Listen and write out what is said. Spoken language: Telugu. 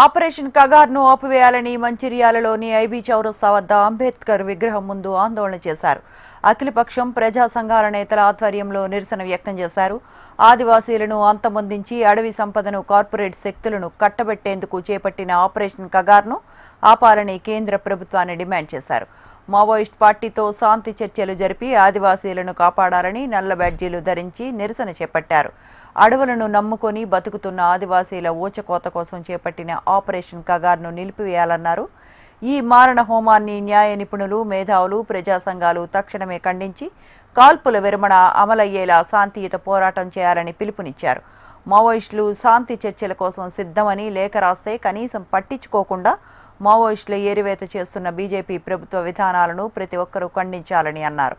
ఆపరేషన్ కగార్ను ఆపివేయాలని మంచిర్యాలలోని ఐబీ చౌరస్తా వద్ద అంబేద్కర్ విగ్రహం ముందు ఆందోళన చేశారు. అఖిలపక్షం ప్రజా సంఘాల నేతల ఆధ్వర్యంలో నిరసన వ్యక్తం చేశారు. ఆదివాసీలను అంతమొందించి అడవి సంపదను కార్పొరేట్ శక్తులను కట్టబెట్టేందుకు చేపట్టిన ఆపరేషన్ కగార్ను ఆపాలని కేంద్ర ప్రభుత్వాన్ని డిమాండ్ చేశారు. మావోయిస్ట్ పార్టీతో శాంతి చర్చలు జరిపి ఆదివాసీలను కాపాడాలని నల్ల బ్యాడ్జీలు ధరించి నిరసన చేపట్టారు. అడవులను నమ్ముకొని బతుకుతున్న ఆదివాసీల ఊచకోత కోసం చేపట్టిన ఆపరేషన్ కగార్ను నిలిపివేయాలన్నారు. ఈ మారణ హోమాన్ని న్యాయ నిపుణులు, మేధావులు, ప్రజా సంఘాలు తక్షణమే ఖండించి కాల్పుల విరమణ అమలయ్యేలా శాంతియుత పోరాటం చేయాలని పిలుపునిచ్చారు. మావోయిస్టులు శాంతి చర్చల కోసం సిద్ధమని లేఖ రాస్తే కనీసం పట్టించుకోకుండా మావోయిస్టుల ఏరివేత చేస్తున్న బీజేపీ ప్రభుత్వ విధానాలను ప్రతి ఒక్కరూ ఖండించాలని అన్నారు.